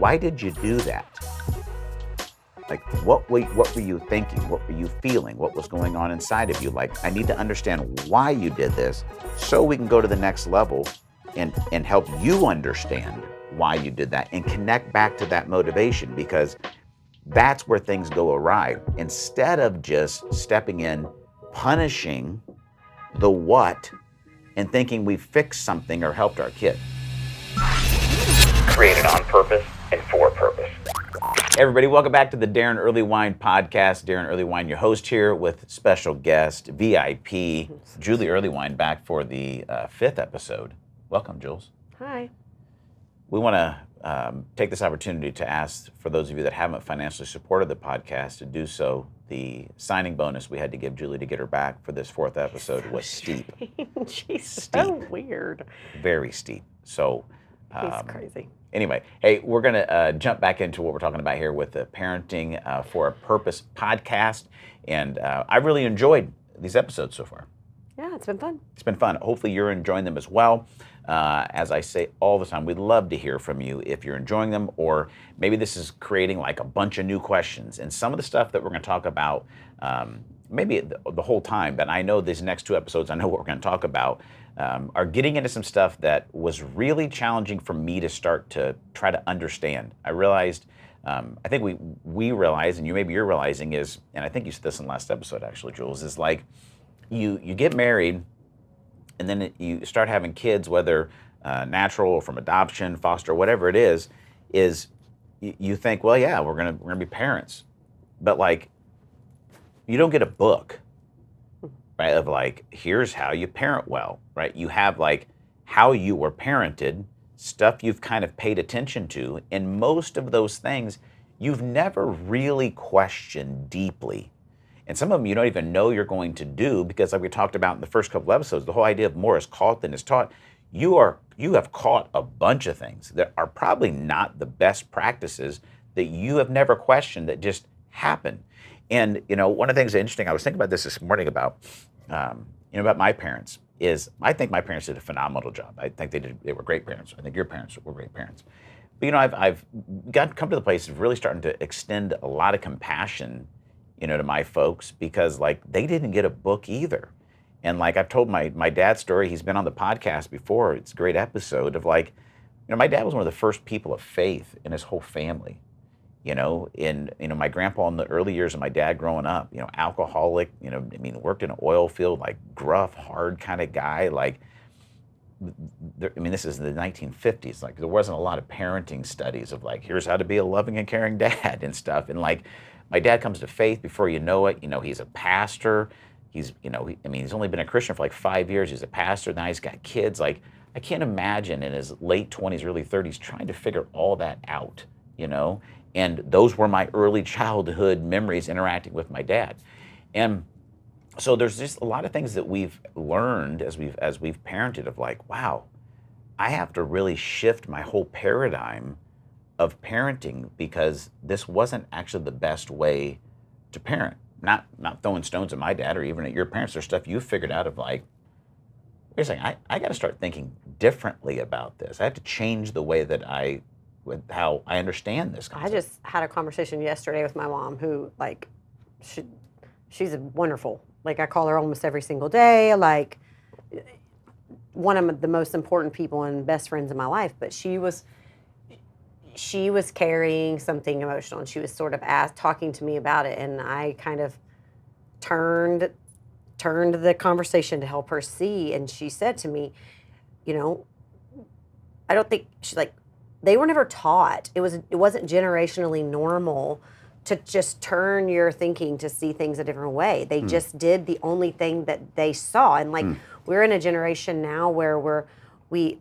why did you do that? Like, what were you thinking? What were you feeling? What was going on inside of you? Like, I need to understand why you did this so we can go to the next level and help you understand why you did that and connect back to that motivation, because that's where things go awry. Instead of just stepping in, punishing the what, and thinking we fixed something or helped our kid. Created on purpose and for purpose. Hey everybody, welcome back to the Daron Earlewine podcast. Daron Earlewine, your host here with special guest, VIP, Julie Earlewine, back for the 5th episode. Welcome, Jules. Hi. We want to take this opportunity to ask, for those of you that haven't financially supported the podcast, to do so. The signing bonus we had to give Julie to get her back for this 4th episode was steep. She's Steep. so weird. Very steep. So, He's crazy. Anyway, hey, we're going to jump back into what we're talking about here with the Parenting for a Purpose podcast. And I really enjoyed these episodes so far. Yeah, it's been fun. It's been fun. Hopefully you're enjoying them as well. As I say all the time, we'd love to hear from you if you're enjoying them, or maybe this is creating like a bunch of new questions. And some of the stuff that we're going to talk about, maybe the whole time, but I know these next 2 episodes, I know what we're going to talk about, are getting into some stuff that was really challenging for me to start to try to understand. I realized, I think we realized, and you're realizing is, and I think you said this in the last episode actually, Jules, is like you get married and then you start having kids, whether natural or from adoption, foster, whatever it is you think, well, yeah, we're gonna be parents, but like you don't get a book, right, of like, here's how you parent well, right? You have like how you were parented, stuff you've kind of paid attention to, and most of those things you've never really questioned deeply. And some of them you don't even know you're going to do, because like we talked about in the first couple of episodes, the whole idea of more is caught than is taught. You have caught a bunch of things that are probably not the best practices that you have never questioned that just happen. And one of the things that's interesting, I was thinking about this morning about about my parents, is I think my parents did a phenomenal job. I think they were great parents. I think your parents were great parents. But I've come to the place of really starting to extend a lot of compassion to my folks, because like they didn't get a book either. And like I've told my dad's story, he's been on the podcast before, it's a great episode of like, my dad was one of the first people of faith in his whole family. My grandpa in the early years of my dad growing up, alcoholic, worked in an oil field, like gruff, hard kind of guy. Like, this is the 1950s. Like there wasn't a lot of parenting studies of like, here's how to be a loving and caring dad and stuff. And like, my dad comes to faith before you know it. He's a pastor. He's only been a Christian for like 5 years. He's a pastor. Now he's got kids. Like, I can't imagine in his late 20s, early 30s trying to figure all that out, And those were my early childhood memories interacting with my dad. And so there's just a lot of things that we've learned as we've parented of like, wow, I have to really shift my whole paradigm of parenting, because this wasn't actually the best way to parent. Not throwing stones at my dad or even at your parents. There's stuff you figured out of like, you're saying, I got to start thinking differently about this. I have to change the way that how I understand this concept. I just had a conversation yesterday with my mom, who like, she's wonderful. Like I call her almost every single day. Like one of the most important people and best friends in my life. But she was carrying something emotional, and she was sort of talking to me about it, and I kind of turned the conversation to help her see. And she said to me, I don't think she's like, they were never taught. It wasn't generationally normal to just turn your thinking to see things a different way. They just did the only thing that they saw. And like we're in a generation now where we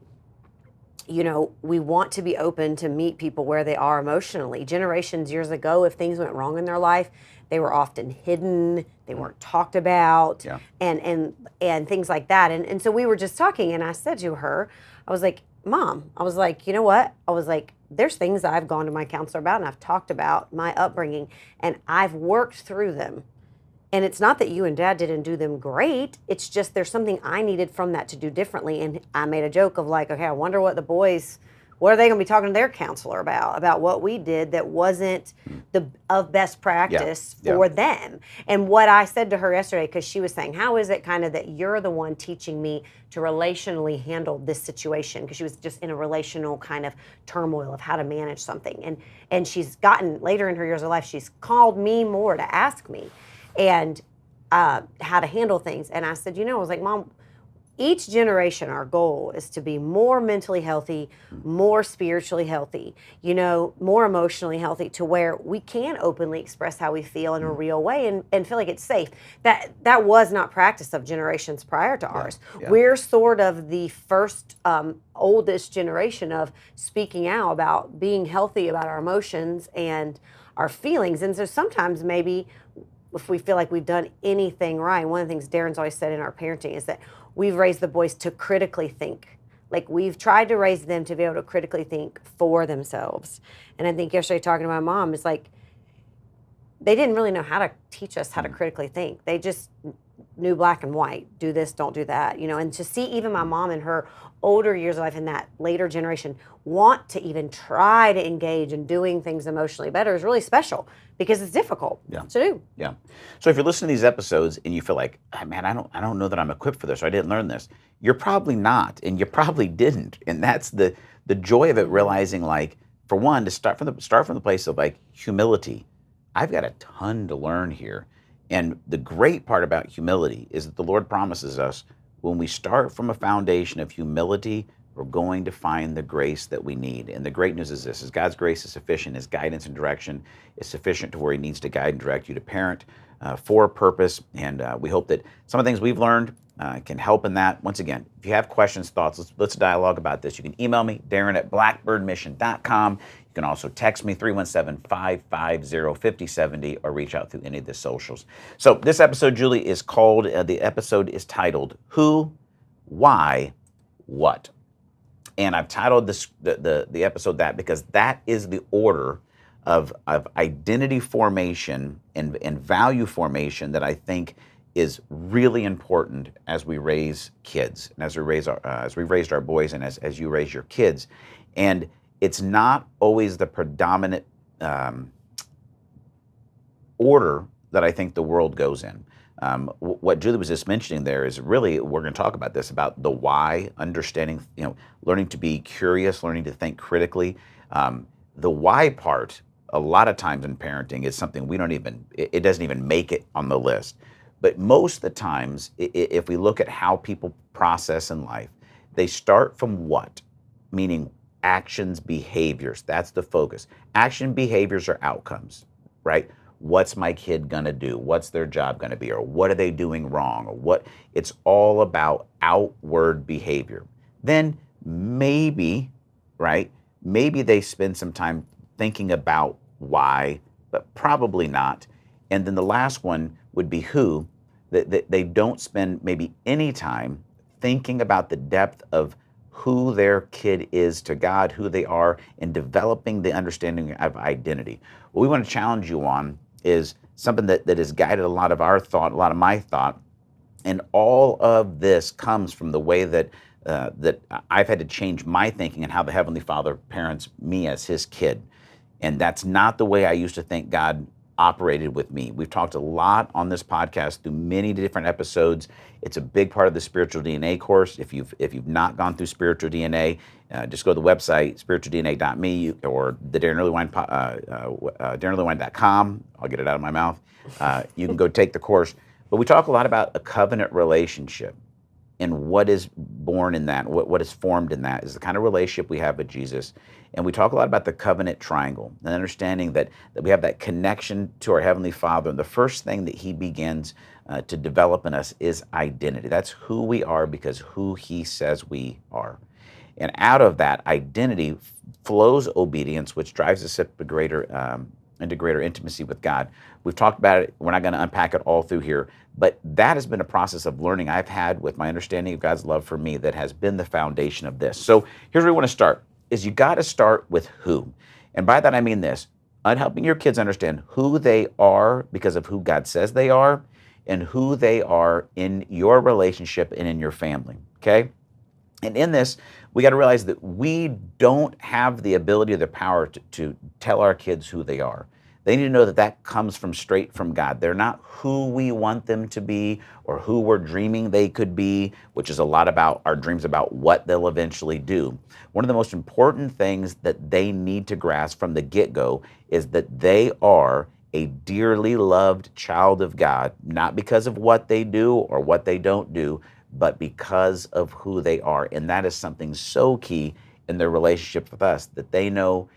want to be open to meet people where they are emotionally. Generations years ago, if things went wrong in their life, they were often hidden, they weren't talked about, and things like that. And so we were just talking, and I said to her, I was like, Mom, I was like, you know what? I was like, there's things that I've gone to my counselor about, and I've talked about my upbringing, and I've worked through them. And it's not that you and Dad didn't do them great. It's just there's something I needed from that to do differently. And I made a joke of like, okay, I wonder what the boys What are they going to be talking to their counselor about what we did that wasn't of best practice for them? And what I said to her yesterday, because she was saying, how is it kind of that you're the one teaching me to relationally handle this situation? Because she was just in a relational kind of turmoil of how to manage something. And she's gotten, later in her years of life, she's called me more to ask me and how to handle things. And I said, I was like, Mom, each generation, our goal is to be more mentally healthy, more spiritually healthy, more emotionally healthy, to where we can openly express how we feel in a real way and feel like it's safe. That was not practice of generations prior to ours. We're sort of the first oldest generation of speaking out about being healthy about our emotions and our feelings. And so sometimes maybe if we feel like we've done anything right, one of the things Daron's always said in our parenting is that we've raised the boys to critically think. Like, we've tried to raise them to be able to critically think for themselves. And I think yesterday talking to my mom, it's like, they didn't really know how to teach us how to critically think. They just knew black and white, do this, don't do that, and to see even my mom in her older years of life in that later generation want to even try to engage in doing things emotionally better is really special because it's difficult to do. Yeah. So if you're listening to these episodes and you feel like, man, I don't know that I'm equipped for this, or I didn't learn this, you're probably not, and you probably didn't. And that's the joy of it, realizing, like, for one, to start from the place of like humility. I've got a ton to learn here. And the great part about humility is that the Lord promises us, when we start from a foundation of humility, we're going to find the grace that we need. And the great news is this, is God's grace is sufficient. His guidance and direction is sufficient to where he needs to guide and direct you to parent for a purpose. And we hope that some of the things we've learned can help in that. Once again, if you have questions, thoughts, let's dialogue about this. You can email me, Daron@blackbirdmission.com. You can also text me, 317-550-5070, or reach out through any of the socials. So this episode, Julie, is called, the episode is titled, Who, Why, What? And I've titled this the episode that because that is the order of identity formation and value formation that I think is really important as we raise kids and as we raised our boys and as you raise your kids. And it's not always the predominant order that I think the world goes in. What Julie was just mentioning there is really, we're going to talk about this, about the why, understanding, learning to be curious, learning to think critically. The why part, a lot of times in parenting, is something it doesn't even make it on the list. But most of the times, if we look at how people process in life, they start from what? Meaning actions, behaviors. That's the focus. Action, behaviors are outcomes, right? What's my kid gonna do? What's their job gonna be? Or what are they doing wrong? Or what? It's all about outward behavior. Then maybe, right? Maybe they spend some time thinking about why, but probably not. And then the last one would be who. That they don't spend maybe any time thinking about the depth of who their kid is to God, who they are, and developing the understanding of identity. What we want to challenge you on is something that has guided a lot of our thought, a lot of my thought, and all of this comes from the way that I've had to change my thinking and how the Heavenly Father parents me as his kid. And that's not the way I used to think God operated with me. We've talked a lot on this podcast through many different episodes. It's a big part of the Spiritual DNA course. If you've not gone through Spiritual DNA, just go to the website, spiritualdna.me, or the Daron Earlewine, DaronEarlewine.com. I'll get it out of my mouth. You can go take the course. But we talk a lot about a covenant relationship and what is born in that, what is formed in that is the kind of relationship we have with Jesus. And we talk a lot about the covenant triangle and understanding that we have that connection to our Heavenly Father. And the first thing that he begins to develop in us is identity. That's who we are because who he says we are. And out of that identity flows obedience, which drives us into greater intimacy with God. We've talked about it. We're not going to unpack it all through here, but that has been a process of learning I've had with my understanding of God's love for me that has been the foundation of this. So here's where we want to start, is you got to start with who. And by that I mean this, helping your kids understand who they are because of who God says they are and who they are in your relationship and in your family, okay? And in this, we got to realize that we don't have the ability or the power to tell our kids who they are. They need to know that that comes from straight from God. They're not who we want them to be or who we're dreaming they could be, which is a lot about our dreams about what they'll eventually do. One of the most important things that they need to grasp from the get-go is that they are a dearly loved child of God, not because of what they do or what they don't do, but because of who they are. And that is something so key in their relationship with us, that they know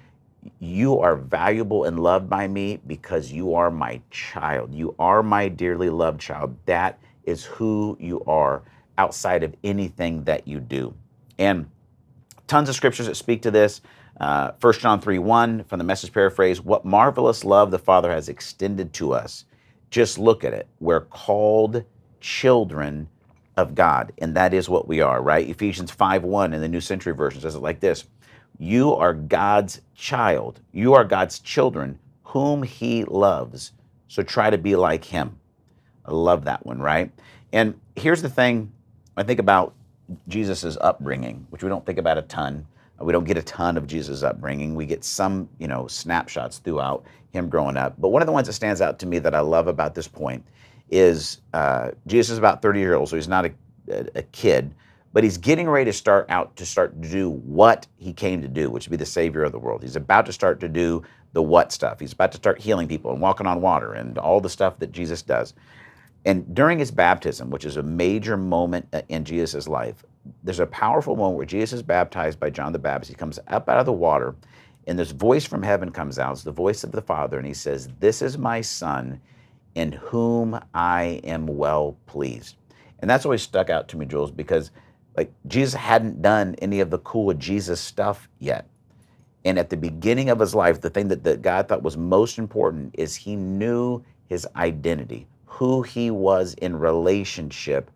you are valuable and loved by me because you are my child. You are my dearly loved child. That is who you are outside of anything that you do. And tons of scriptures that speak to this. 1 John 3:1 from the Message paraphrase, what marvelous love the Father has extended to us. Just look at it. We're called children of God, and that is what we are, right? Ephesians 5:1 in the New Century Version says it like this. You are God's child. You are God's children whom he loves. So try to be like him. I love that one, right? And here's the thing I think about Jesus's upbringing, which we don't think about a ton. We don't get a ton of Jesus' upbringing. We get some, snapshots throughout him growing up. But one of the ones that stands out to me that I love about this point is Jesus is about 30 years old, so he's not a kid, but he's getting ready to start to do what he came to do, which would be the Savior of the world. He's about to start to do the what stuff. He's about to start healing people and walking on water and all the stuff that Jesus does. And during his baptism, which is a major moment in Jesus' life, there's a powerful moment where Jesus is baptized by John the Baptist. He comes up out of the water, and this voice from heaven comes out. It's the voice of the Father, and he says, this is my Son, in whom I am well pleased. And that's always stuck out to me, Jules, because Jesus hadn't done any of the cool Jesus stuff yet. And at the beginning of his life, the thing that God thought was most important is he knew his identity, who he was in relationship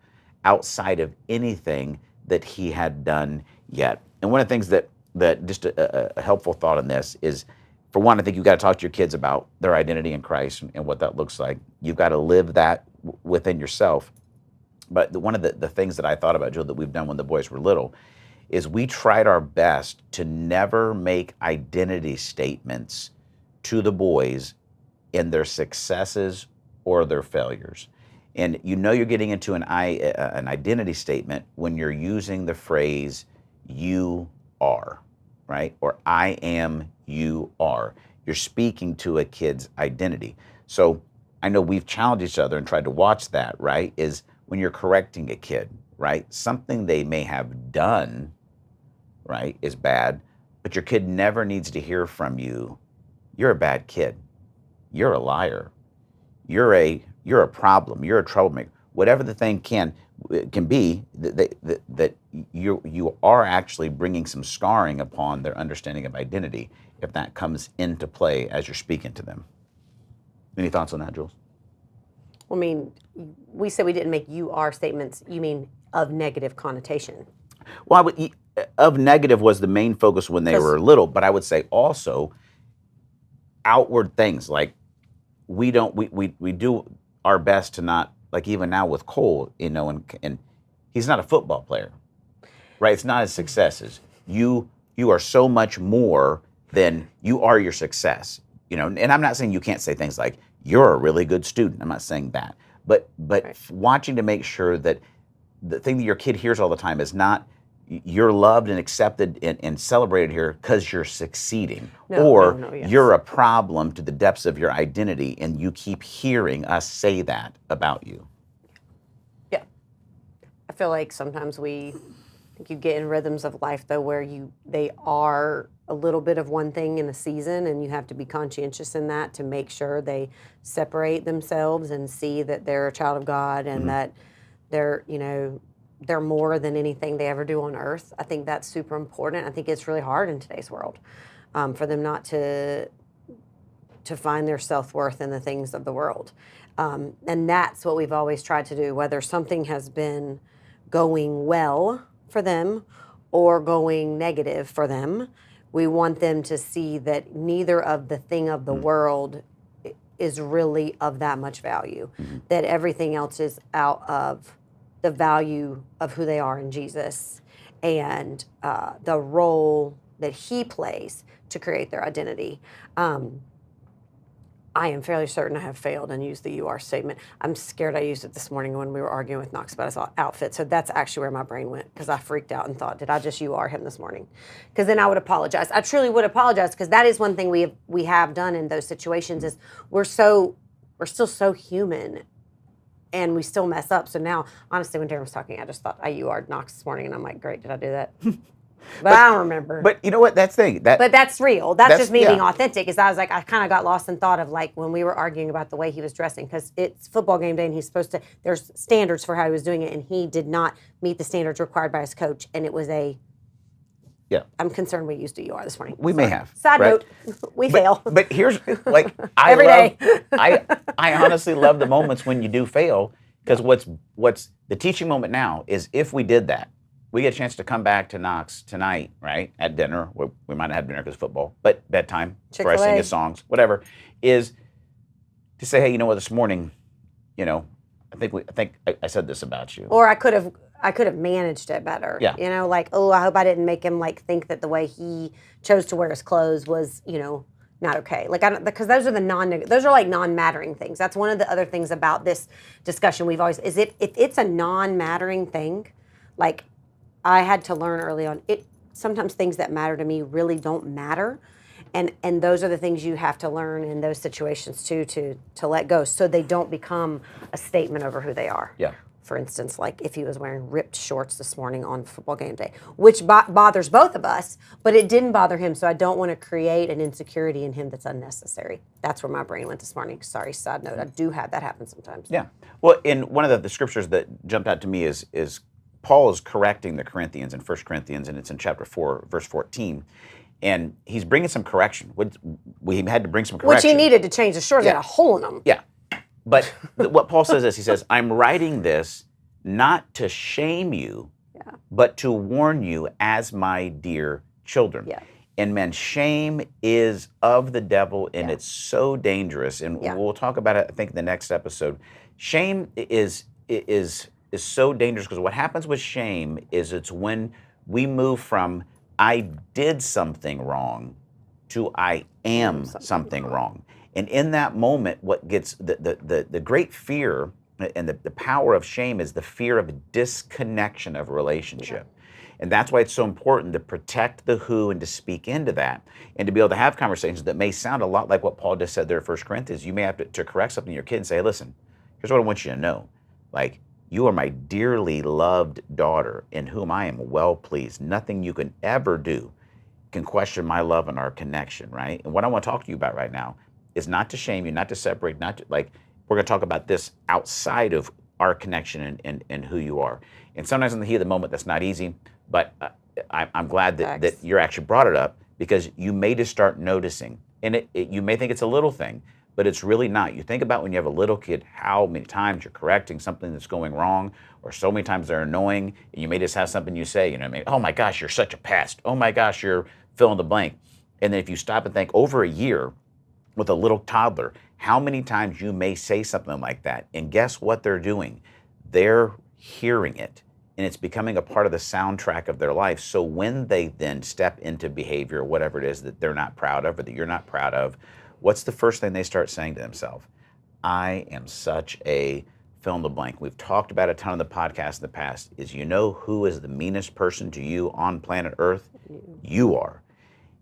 outside of anything that he had done yet. And one of the things that just a helpful thought on this is, for one, I think you've got to talk to your kids about their identity in Christ and what that looks like. You've got to live that within yourself. But one of the things that I thought about, Jill, that we've done when the boys were little, is we tried our best to never make identity statements to the boys in their successes or their failures. And you're getting into an identity statement when you're using the phrase, you are, right? Or I am, you are. You're speaking to a kid's identity. So I know we've challenged each other and tried to watch that, right? Is when you're correcting a kid, right? Something they may have done, right, is bad, but your kid never needs to hear from you, you're a bad kid, you're a liar, you're a problem, you're a troublemaker. Whatever the thing can be, that you are actually bringing some scarring upon their understanding of identity if that comes into play as you're speaking to them. Any thoughts on that, Jules? I mean, we said we didn't make you are statements. You mean of negative connotation? Well, of negative was the main focus when they were little, but I would say also outward things like we do our best to not, like even now with Cole, and he's not a football player, right? It's not his successes. You are so much more than you are your success, and I'm not saying you can't say things like, you're a really good student. I'm not saying that. But right. Watching to make sure that the thing that your kid hears all the time is not you're loved and accepted and celebrated here because you're succeeding. Yes. You're a problem to the depths of your identity, and you keep hearing us say that about you. Yeah. I feel like sometimes you get in rhythms of life, though, where they are a little bit of one thing in a season, and you have to be conscientious in that to make sure they separate themselves and see that they're a child of God and that they're more than anything they ever do on earth. I think that's super important. I think it's really hard in today's world for them not to find their self-worth in the things of the world. And that's what we've always tried to do, whether something has been going well for them or going negative for them. We want them to see that neither of the thing of the world is really of that much value, that everything else is out of the value of who they are in Jesus. and the role that he plays to create their identity. I am fairly certain I have failed and used the "you are" statement. I'm scared I used it this morning when we were arguing with Knox about his outfit. So that's actually where my brain went, because I freaked out and thought, did I just "you are" him this morning? Because then I would apologize. I truly would apologize, because that is one thing we have done in those situations is we're still so human, and we still mess up. So now, honestly, when Daron was talking, I just thought I "you are" Knox this morning, and I'm like, great, did I do that? But I don't remember. But you know what? That's the thing. But that's real. That's just me being yeah. authentic. Is I was like, I kind of got lost in thought of like when we were arguing about the way he was dressing, because it's football game day and he's supposed to, there's standards for how he was doing it, and he did not meet the standards required by his coach. And it was Yeah. I'm concerned we used "you are" this morning. We may have. Side right? note, we fail. But here's like Every day. I honestly love the moments when you do fail, because what's the teaching moment now is if we did that, we get a chance to come back to Knox tonight, right, at dinner. We might not have dinner because football, but bedtime, before I sing his songs, whatever, is to say, hey, you know what, this morning, you know, I think I said this about you. Or I could have managed it better. Yeah. You know, like, oh, I hope I didn't make him like think that the way he chose to wear his clothes was, you know, not okay. Like, because those are like non-mattering things. That's one of the other things about this discussion we've always, is if it's a non-mattering thing, like, I had to learn early on, sometimes things that matter to me really don't matter. And those are the things you have to learn in those situations too, to let go, so they don't become a statement over who they are. Yeah. For instance, like if he was wearing ripped shorts this morning on football game day, which bothers both of us, but it didn't bother him, so I don't want to create an insecurity in him that's unnecessary. That's where my brain went this morning. Sorry, side note, I do have that happen sometimes. Yeah. Well, in one of the scriptures that jumped out to me is Paul is correcting the Corinthians in 1 Corinthians, and it's in chapter 4, verse 14. And he's bringing some correction. We had to bring some correction. Which he needed to change. The shorts had a hole in them. Yeah. But what Paul says is, he says, I'm writing this not to shame you, but to warn you as my dear children. Yeah. And man, shame is of the devil, and it's so dangerous. And we'll talk about it, I think, in the next episode. Shame is so dangerous, because what happens with shame is it's when we move from I did something wrong to I am something wrong. And in that moment, what gets the great fear and the power of shame is the fear of disconnection of a relationship. And that's why it's so important to protect the who and to speak into that, and to be able to have conversations that may sound a lot like what Paul just said there in 1 Corinthians. You may have to correct something to your kid and say, hey, listen, here's what I want you to know. Like, you are my dearly loved daughter, in whom I am well pleased. Nothing you can ever do can question my love and our connection, right? And what I want to talk to you about right now is not to shame you, not to separate, not to, like, we're going to talk about this outside of our connection and who you are. And sometimes in the heat of the moment, that's not easy, but I'm glad that you actually brought it up, because you may just start noticing. And you may think it's a little thing, but it's really not. You think about when you have a little kid, how many times you're correcting something that's going wrong, or so many times they're annoying, and you may just have something you say, you know, maybe, oh my gosh, you're such a pest. Oh my gosh, you're fill in the blank. And then if you stop and think over a year with a little toddler, how many times you may say something like that, and guess what they're doing? They're hearing it, and it's becoming a part of the soundtrack of their life. So when they then step into behavior, whatever it is that they're not proud of or that you're not proud of, what's the first thing they start saying to themselves? I am such a fill in the blank. We've talked about a ton of the podcasts in the past. Is, you know who is the meanest person to you on planet Earth? You are.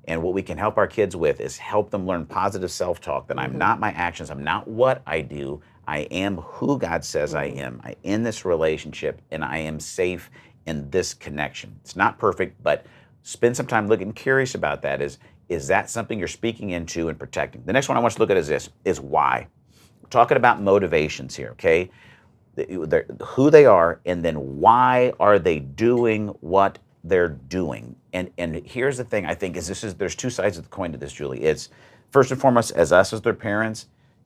And what we can help our kids with is help them learn positive self-talk, that I'm not my actions, I'm not what I do, I am who God says I am. I in this relationship, and I am safe in this connection. It's not perfect, but spend some time looking curious about that. Is that something you're speaking into and protecting? The next one I want you to look at is this, is why. We're talking about motivations here, okay? Who they are, and then why are they doing what they're doing. And here's the thing, I think, there's two sides of the coin to this, Julie. It's, first and foremost, as us as their parents,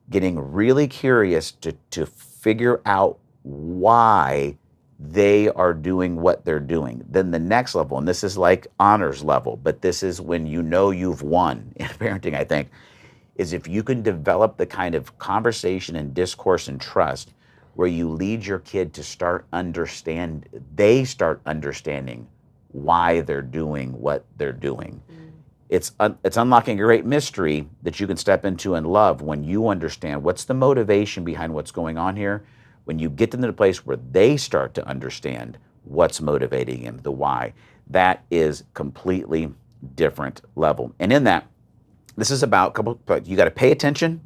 getting really curious to figure out why they are doing what they're doing. Then the next level, and this is like honors level, but this is when you know you've won in parenting, I think, is if you can develop the kind of conversation and discourse and trust where you lead your kid to start understanding why they're doing what they're doing. It's unlocking a great mystery that you can step into and love when you understand what's the motivation behind what's going on here. When you get them to the place where they start to understand what's motivating them, the why, that is completely different level. And in that, this is about you got to pay attention.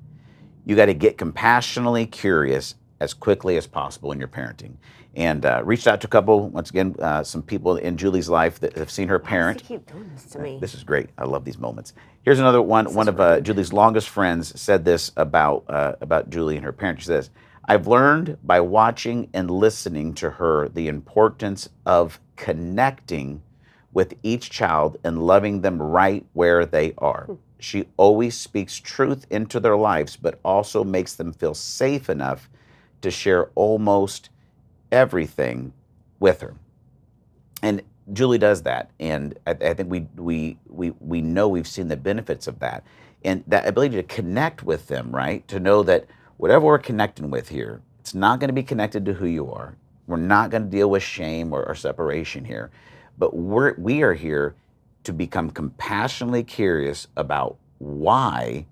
You got to get compassionately curious as quickly as possible in your parenting. And reached out to a couple, once again, some people in Julie's life that have seen her parent. Why does he keep doing this to me? This is great. I love these moments. Here's another one. One of Julie's longest friends said this about Julie and her parent. She says, "I've learned by watching and listening to her the importance of connecting with each child and loving them right where they are. She always speaks truth into their lives, but also makes them feel safe enough to share almost everything with her." And Julie does that, and I think we know we've seen the benefits of that, and that ability to connect with them, right? To know that whatever we're connecting with here, it's not going to be connected to who you are. We're not going to deal with shame or separation here, but we are here to become compassionately curious about why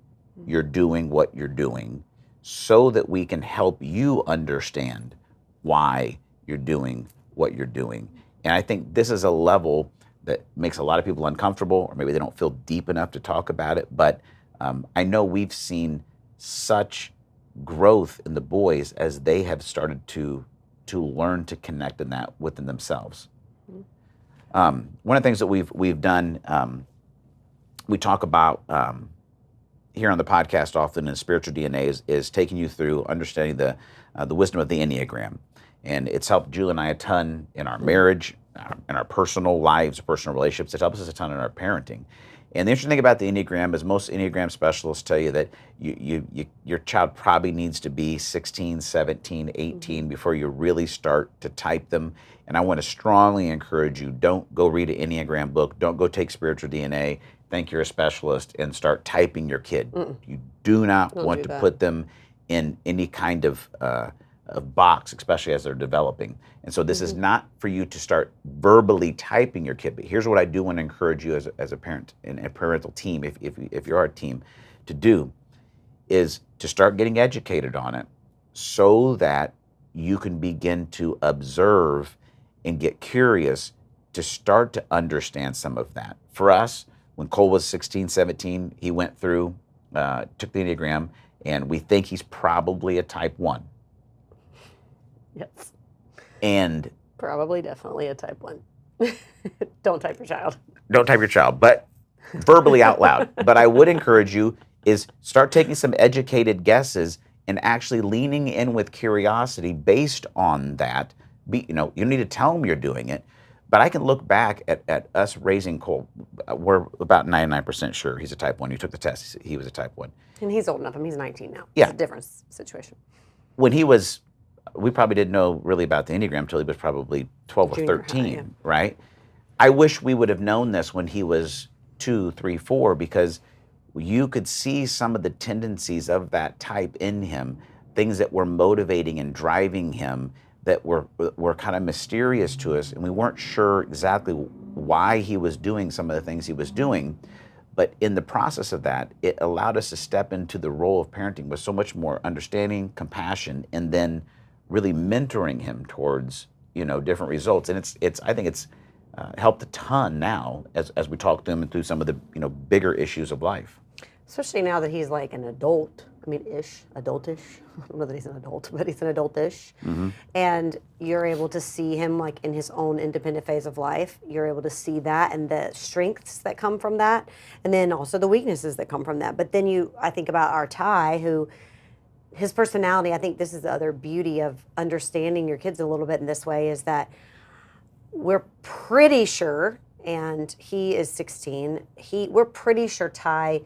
you're doing what you're doing, so that we can help you understand why you're doing what you're doing. And I think this is a level that makes a lot of people uncomfortable, or maybe they don't feel deep enough to talk about it. But I know we've seen such growth in the boys as they have started to learn to connect in that within themselves. One of the things that we've done, we talk about here on the podcast often in Spiritual DNA is taking you through understanding the wisdom of the Enneagram. And it's helped Julie and I a ton in our marriage, in our personal lives, personal relationships. It helps us a ton in our parenting. And the interesting thing about the Enneagram is most Enneagram specialists tell you that your child probably needs to be 16, 17, 18 before you really start to type them. And I want to strongly encourage you, don't go read an Enneagram book. Don't go take Spiritual DNA, think you're a specialist, and start typing your kid. You do not want to put them in any kind of box, especially as they're developing. And so this is not for you to start verbally typing your kid. But here's what I do want to encourage you as a parent and a parental team, if you're our team, to do is to start getting educated on it so that you can begin to observe and get curious to start to understand some of that. For us, when Cole was 16, 17, he went through, took the Enneagram, and we think he's probably a type 1. Yes. And probably definitely a type 1. Don't type your child. Don't type your child, but verbally out loud. But I would encourage you is start taking some educated guesses and actually leaning in with curiosity based on that. You don't need to tell them you're doing it, but I can look back at us raising Cole. We're about 99% sure he's a type 1. You took the test. He was a type 1. And he's old enough. He's 19 now. Yeah. It's a different situation. When we probably didn't know really about the Enneagram until he was probably 12 or 13, high, right? I wish we would have known this when he was 2, 3, 4, because you could see some of the tendencies of that type in him, things that were motivating and driving him that were kind of mysterious to us, and we weren't sure exactly why he was doing some of the things he was doing. But in the process of that, it allowed us to step into the role of parenting with so much more understanding, compassion, and then really mentoring him towards different results. And I think it's helped a ton now as we talk to him and through some of the bigger issues of life. Especially now that he's like an adult. I mean, adultish. I don't know that he's an adult, but he's an adultish. And you're able to see him like in his own independent phase of life. You're able to see that and the strengths that come from that, and then also the weaknesses that come from that. But then I think about our Ty, who his personality, I think this is the other beauty of understanding your kids a little bit in this way, is that we're pretty sure, and he is 16, we're pretty sure Ty,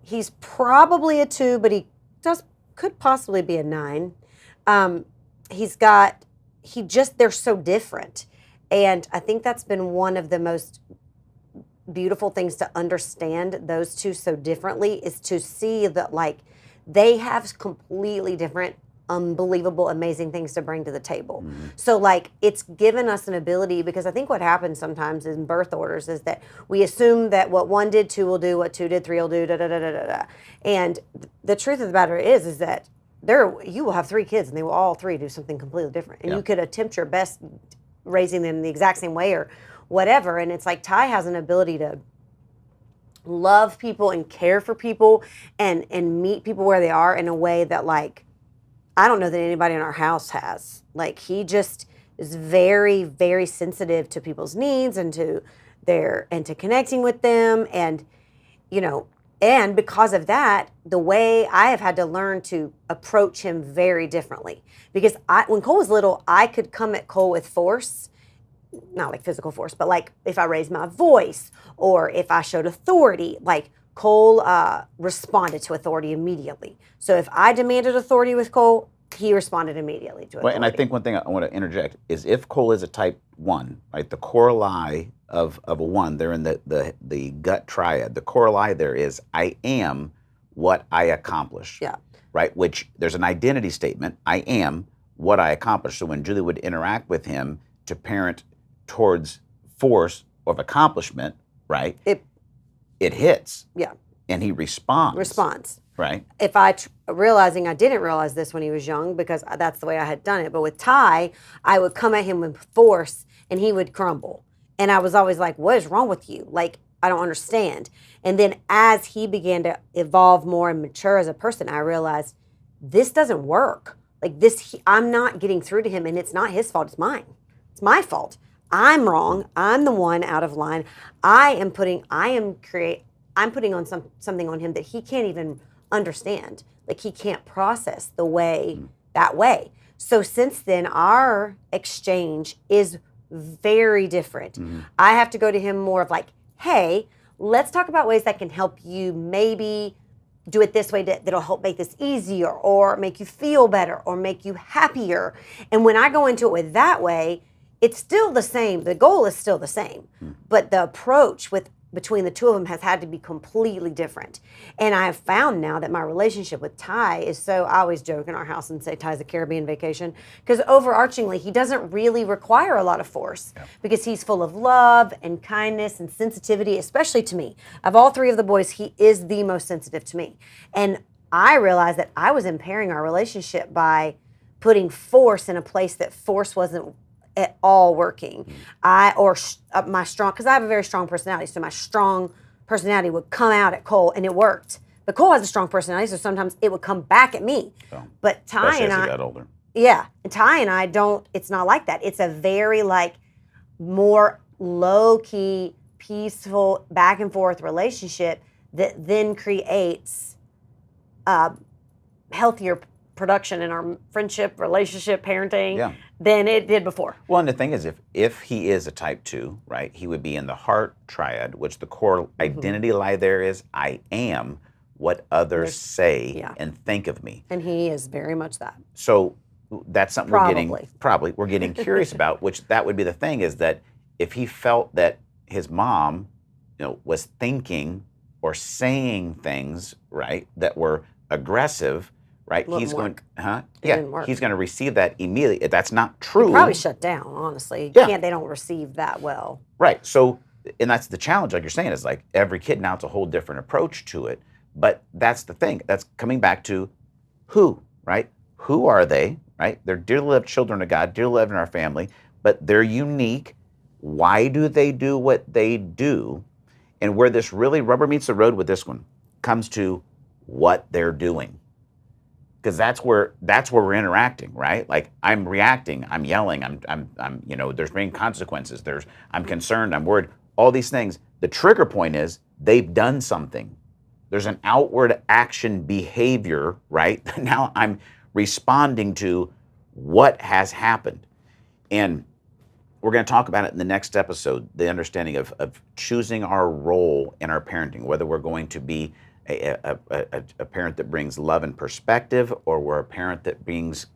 he's probably a 2, but he could possibly be a 9. They're so different. And I think that's been one of the most beautiful things to understand those two so differently, is to see that like they have completely different unbelievable, amazing things to bring to the table. So like it's given us an ability, because I think what happens sometimes in birth orders is that we assume that what 1 did, 2 will do, what 2 did, 3 will do, da da da da da da. And the truth of the matter is that you will have 3 kids and they will all 3 do something completely different. And you could attempt your best raising them the exact same way or whatever. And it's like Ty has an ability to love people and care for people and meet people where they are in a way that like I don't know that anybody in our house has. Like he just is very, very sensitive to people's needs and to connecting with them. And, you know, and because of that, the way I have had to learn to approach him very differently. Because when Cole was little, I could come at Cole with force, not like physical force, but like if I raised my voice or if I showed authority, like Cole responded to authority immediately. So if I demanded authority with Cole, he responded immediately to authority. Well, and I think one thing I want to interject is if Cole is a type 1, right, the core lie of a 1, they're in the gut triad. The core lie there is I am what I accomplish. Yeah. Right, which there's an identity statement. I am what I accomplish. So when Julie would interact with him to parent towards force of accomplishment, right, it hits. Yeah. And he responds. Right. If realizing I didn't realize this when he was young because that's the way I had done it. But with Ty, I would come at him with force and he would crumble. And I was always like, what is wrong with you? Like, I don't understand. And then as he began to evolve more and mature as a person, I realized this doesn't work. Like I'm not getting through to him and it's not his fault. It's mine. It's my fault. I'm wrong. I'm the one out of line. I'm putting on something on him that he can't even understand. Like he can't process that way. So since then, our exchange is very different. I have to go to him more of like, hey, let's talk about ways that can help you maybe do it this way that'll help make this easier or make you feel better or make you happier. And when I go into it with that way, it's still the same. The goal is still the same. But the approach between the two of them has had to be completely different. And I have found now that my relationship with Ty is so, I always joke in our house and say Ty's a Caribbean vacation, because overarchingly, he doesn't really require a lot of force because he's full of love and kindness and sensitivity, especially to me. Of all 3 of the boys, he is the most sensitive to me. And I realized that I was impairing our relationship by putting force in a place that force wasn't at all working. My strong, because I have a very strong personality, so my strong personality would come out at Cole, and it worked. But Cole has a strong personality, so sometimes it would come back at me. So, but Ty and I got older. Yeah, and Ty and I don't. It's not like that. It's a very like more low key, peaceful, back and forth relationship that then creates healthier production in our friendship, relationship, parenting than it did before. Well, and the thing is, if he is a type 2, right, he would be in the heart triad, which the core identity lie there is I am what others say and think of me. And he is very much that. So that's something we're getting curious about, which that would be the thing is that if he felt that his mom, was thinking or saying things, right, that were aggressive, right? He's going, he's going to receive that immediately. That's not true. He'd probably shut down, honestly. They don't receive that well. Right. So, and that's the challenge, like you're saying, is like every kid now it's a whole different approach to it. But that's the thing. That's coming back to who, right? Who are they, right? They're dearly loved children of God, dearly loved in our family, but they're unique. Why do they do what they do? And where this really rubber meets the road with this one comes to what they're doing. Because that's where we're interacting, right? Like I'm reacting, I'm yelling, I'm there's being consequences. I'm concerned, I'm worried, all these things. The trigger point is they've done something. There's an outward action behavior, right? Now I'm responding to what has happened. And we're going to talk about it in the next episode, the understanding of choosing our role in our parenting, whether we're going to be a parent that brings love and perspective, or we're a parent that brings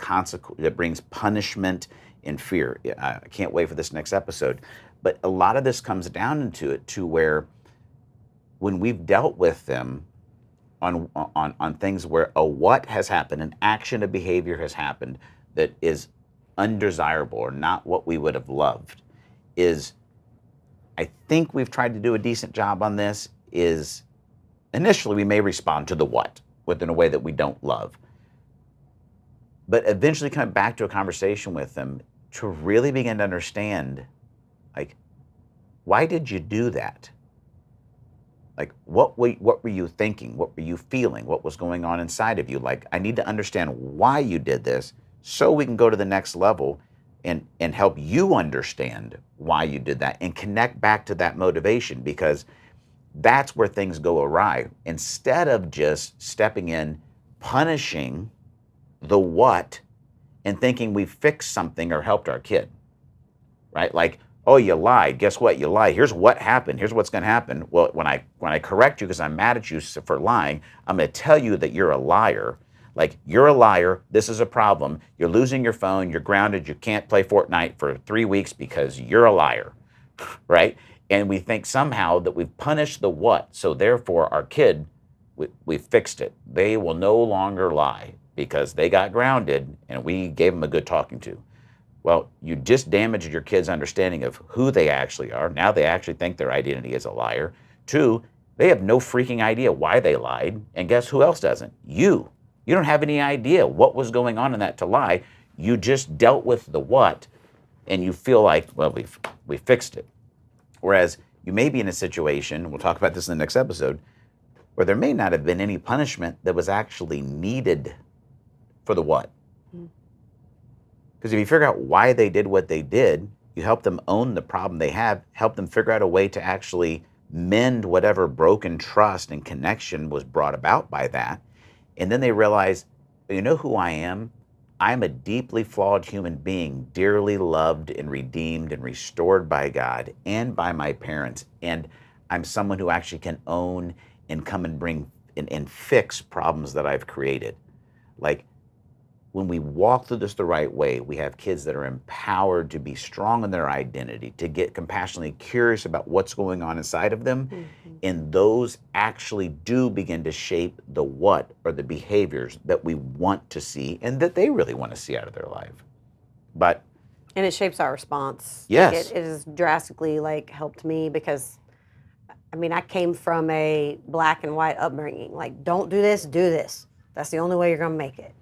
punishment and fear. I can't wait for this next episode. But a lot of this comes down into it to where when we've dealt with them on things where a what has happened, an action, a behavior has happened that is undesirable or not what we would have loved, is, I think we've tried to do a decent job on this, is initially we may respond to the what within a way that we don't love. But eventually come back to a conversation with them to really begin to understand, like, why did you do that? Like, what were you thinking? What were you feeling? What was going on inside of you? Like, I need to understand why you did this so we can go to the next level and help you understand why you did that and connect back to that motivation, because that's where things go awry. Instead of just stepping in, punishing the what and thinking we fixed something or helped our kid, right? Like, oh, you lied. Guess what? You lied. Here's what happened. Here's what's going to happen. Well, when I correct you because I'm mad at you for lying, I'm going to tell you that you're a liar. Like, you're a liar. This is a problem. You're losing your phone. You're grounded. You can't play Fortnite for 3 weeks because you're a liar, right? And we think somehow that we've punished the what, so therefore our kid, we fixed it. They will no longer lie because they got grounded and we gave them a good talking to. Well, you just damaged your kid's understanding of who they actually are. Now they actually think their identity is a liar. 2, they have no freaking idea why they lied. And guess who else doesn't? You. You don't have any idea what was going on in that to lie. You just dealt with the what, and you feel like, well, we fixed it. Whereas you may be in a situation, we'll talk about this in the next episode, where there may not have been any punishment that was actually needed for the what. Because if you figure out why they did what they did, you help them own the problem they have, help them figure out a way to actually mend whatever broken trust and connection was brought about by that. And then they realize, you know who I am? I'm a deeply flawed human being, dearly loved and redeemed and restored by God and by my parents. And I'm someone who actually can own and come and bring and fix problems that I've created. Like, when we walk through this the right way, we have kids that are empowered to be strong in their identity, to get compassionately curious about what's going on inside of them. And those actually do begin to shape the what or the behaviors that we want to see and that they really want to see out of their life. And it shapes our response. Yes. It has drastically helped me because, I mean, I came from a black and white upbringing. Like, don't do this, do this. That's the only way you're going to make it.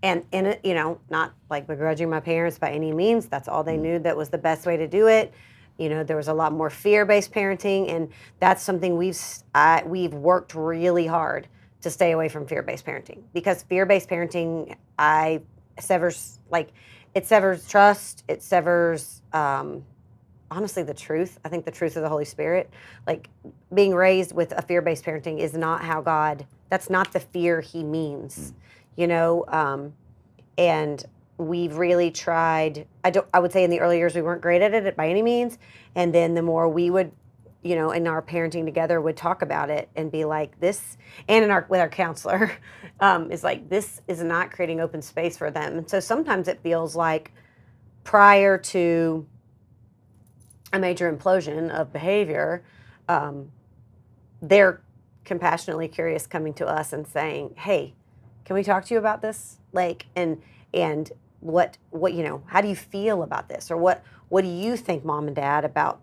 And in it, not like begrudging my parents by any means. That's all they knew that was the best way to do it. There was a lot more fear-based parenting, and that's something we've worked really hard to stay away from fear-based parenting, because fear-based parenting, it severs trust. It severs, honestly, the truth. I think the truth of the Holy Spirit. Like, being raised with a fear-based parenting is not how God. That's not the fear He means. And we've really tried. I would say in the early years we weren't great at it by any means, and then the more we would, in our parenting together, would talk about it and be like this, and with our counselor, is like, this is not creating open space for them. And so sometimes it feels like prior to a major implosion of behavior, they're compassionately curious coming to us and saying, hey, can we talk to you about this? And what how do you feel about this? Or what do you think, Mom and Dad, about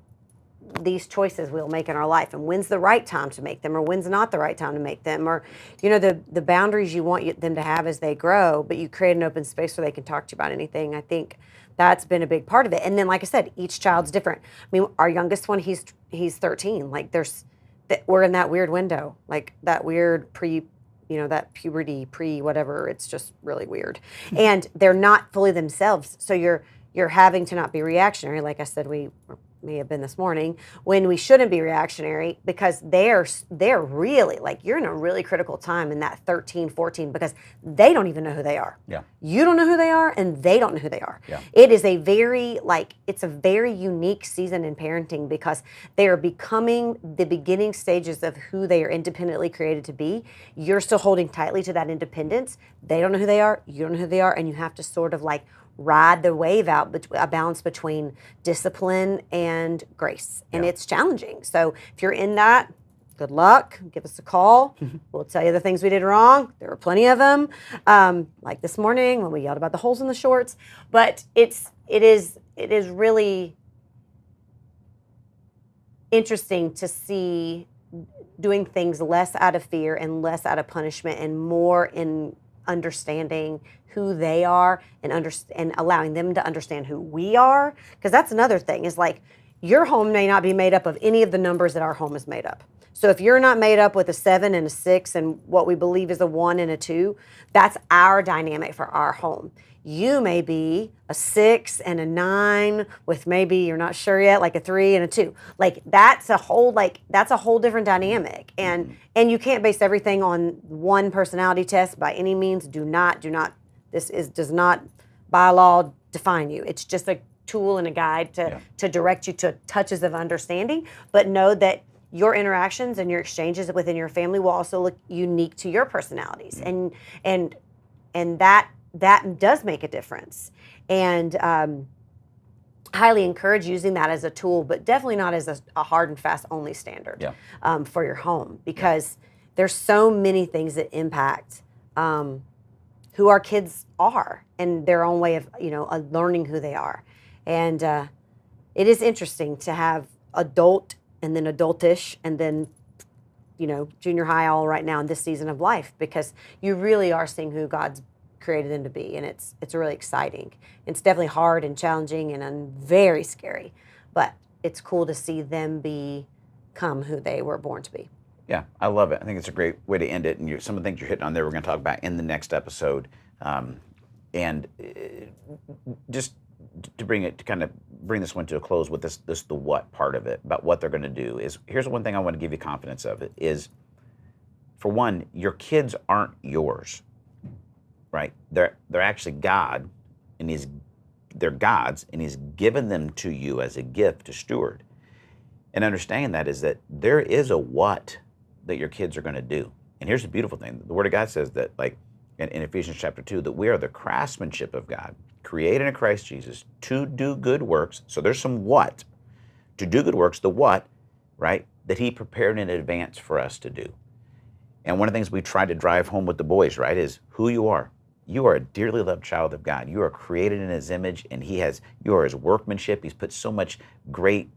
these choices we'll make in our life? And when's the right time to make them, or when's not the right time to make them? Or, the boundaries you want them to have as they grow, but you create an open space where they can talk to you about anything. I think that's been a big part of it. And then, like I said, each child's different. I mean, our youngest one, he's 13. Like, we're in that weird window, like that weird that puberty whatever. It's just really weird. And they're not fully themselves. So you're having to not be reactionary. Like I said, we may have been this morning, when we shouldn't be reactionary, because they're really, like, you're in a really critical time in that 13, 14, because they don't even know who they are. Yeah. You don't know who they are, and they don't know who they are. Yeah. It is it's a very unique season in parenting, because they are becoming the beginning stages of who they are independently created to be. You're still holding tightly to that independence. They don't know who they are. You don't know who they are. And you have to sort of ride the wave out, a balance between discipline and grace. And it's challenging. So if you're in that, good luck. Give us a call. We'll tell you the things we did wrong. There were plenty of them, like this morning when we yelled about the holes in the shorts. But it is really interesting to see doing things less out of fear and less out of punishment and more in understanding who they are and allowing them to understand who we are. Because that's another thing, is like, your home may not be made up of any of the numbers that our home is made up. So if you're not made up with a 7 and a 6 and what we believe is a 1 and a 2, that's our dynamic for our home. You may be a 6 and a 9 with, maybe you're not sure yet, like a 3 and a 2. Like that's a whole different dynamic. And you can't base everything on one personality test by any means. Do not. Does not by law define you. It's just a tool and a guide to direct you to touches of understanding, but know that your interactions and your exchanges within your family will also look unique to your personalities, and that does make a difference. And highly encourage using that as a tool, but definitely not as a hard and fast only standard for your home, because there's so many things that impact who our kids are and their own way of learning who they are. And it is interesting to have adult and then adultish and then, junior high all right now in this season of life, because you really are seeing who God's created them to be. And it's really exciting. It's definitely hard and challenging and very scary, but it's cool to see them become who they were born to be. Yeah, I love it. I think it's a great way to end it. And some of the things you're hitting on there, we're going to talk about in the next episode. Just to kind of bring this one to a close with this the what part of it, about what they're going to do, is here's one thing I want to give you confidence of it is, for one, your kids aren't yours, right? They're actually God, and they're God's, and He's given them to you as a gift to steward. And understanding that is that there is a what that your kids are going to do. And here's the beautiful thing. The Word of God says that, like in Ephesians chapter 2, that we are the craftsmanship of God, created in Christ Jesus to do good works. So there's some what. To do good works, the what, right, that He prepared in advance for us to do. And one of the things we try to drive home with the boys, right, is who you are. You are a dearly loved child of God. You are created in His image, and you are His workmanship. He's put so much great,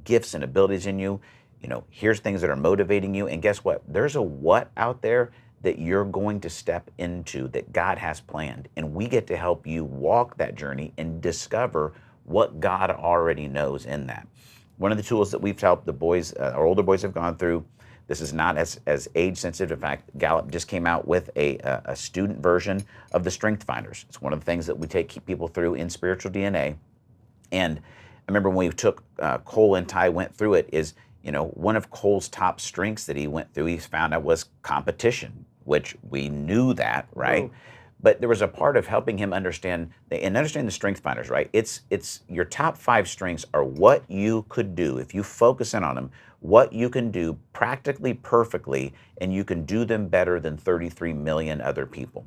gifts and abilities in you. Here's things that are motivating you. And guess what? There's a what out there that you're going to step into that God has planned. And we get to help you walk that journey and discover what God already knows in that. One of the tools that we've helped the boys, our older boys have gone through, this is not as age sensitive. In fact, Gallup just came out with a student version of the Strength Finders. It's one of the things that we keep people through in Spiritual DNA. And I remember when we took, Cole and Ty went through it, is, one of Cole's top strengths that he went through, he found out, was competition, which we knew that, right? Ooh. But there was a part of helping him understand the Strength Finders, right? It's your top 5 strengths are what you could do if you focus in on them, what you can do practically perfectly, and you can do them better than 33 million other people,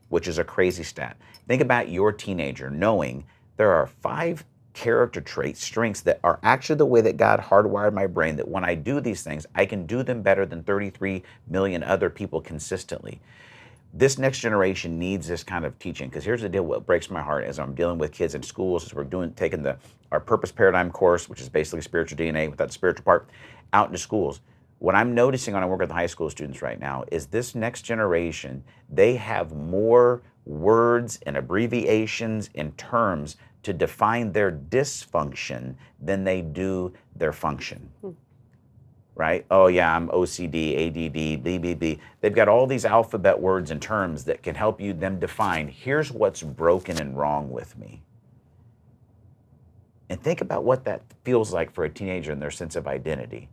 which is a crazy stat. Think about your teenager knowing there are 5 character traits, strengths that are actually the way that God hardwired my brain, that when I do these things, I can do them better than 33 million other people consistently. This next generation needs this kind of teaching, because here's the deal. What breaks my heart as I'm dealing with kids in schools, as we're taking our Purpose Paradigm course, which is basically spiritual DNA without the spiritual part, out into schools. What I'm noticing when I work with high school students right now is this next generation, they have more words and abbreviations and terms to define their dysfunction than they do their function. Right? Oh yeah, I'm OCD, ADD, BBB. They've got all these alphabet words and terms that can help them define, here's what's broken and wrong with me. And think about what that feels like for a teenager in their sense of identity.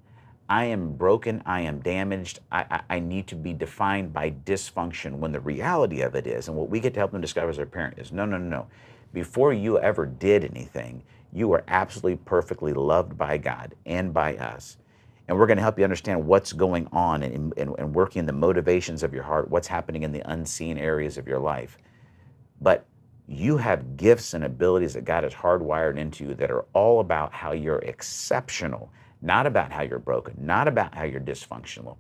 I am broken, I am damaged, I need to be defined by dysfunction, when the reality of it is, and what we get to help them discover as their parent is, no. Before you ever did anything, you were absolutely perfectly loved by God and by us. And we're going to help you understand what's going on and working the motivations of your heart, what's happening in the unseen areas of your life. But you have gifts and abilities that God has hardwired into you that are all about how you're exceptional, not about how you're broken, not about how you're dysfunctional.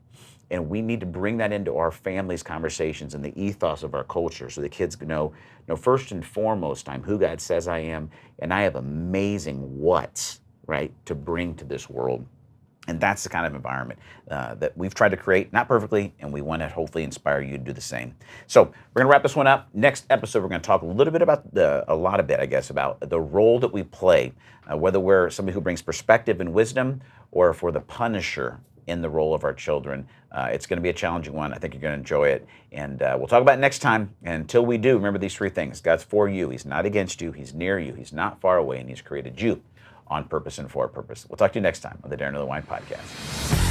And we need to bring that into our families' conversations and the ethos of our culture so the kids know first and foremost, I'm who God says I am, and I have amazing what's, right, to bring to this world. And that's the kind of environment that we've tried to create, not perfectly, and we want to hopefully inspire you to do the same. So we're going to wrap this one up. Next episode, we're going to talk a little bit about about the role that we play, whether we're somebody who brings perspective and wisdom, or if we're the punisher in the role of our children. It's going to be a challenging one. I think you're going to enjoy it. And we'll talk about it next time. And until we do, remember these three things. God's for you. He's not against you. He's near you. He's not far away. And He's created you on purpose and for a purpose. We'll talk to you next time on the Daron Earlewine Podcast.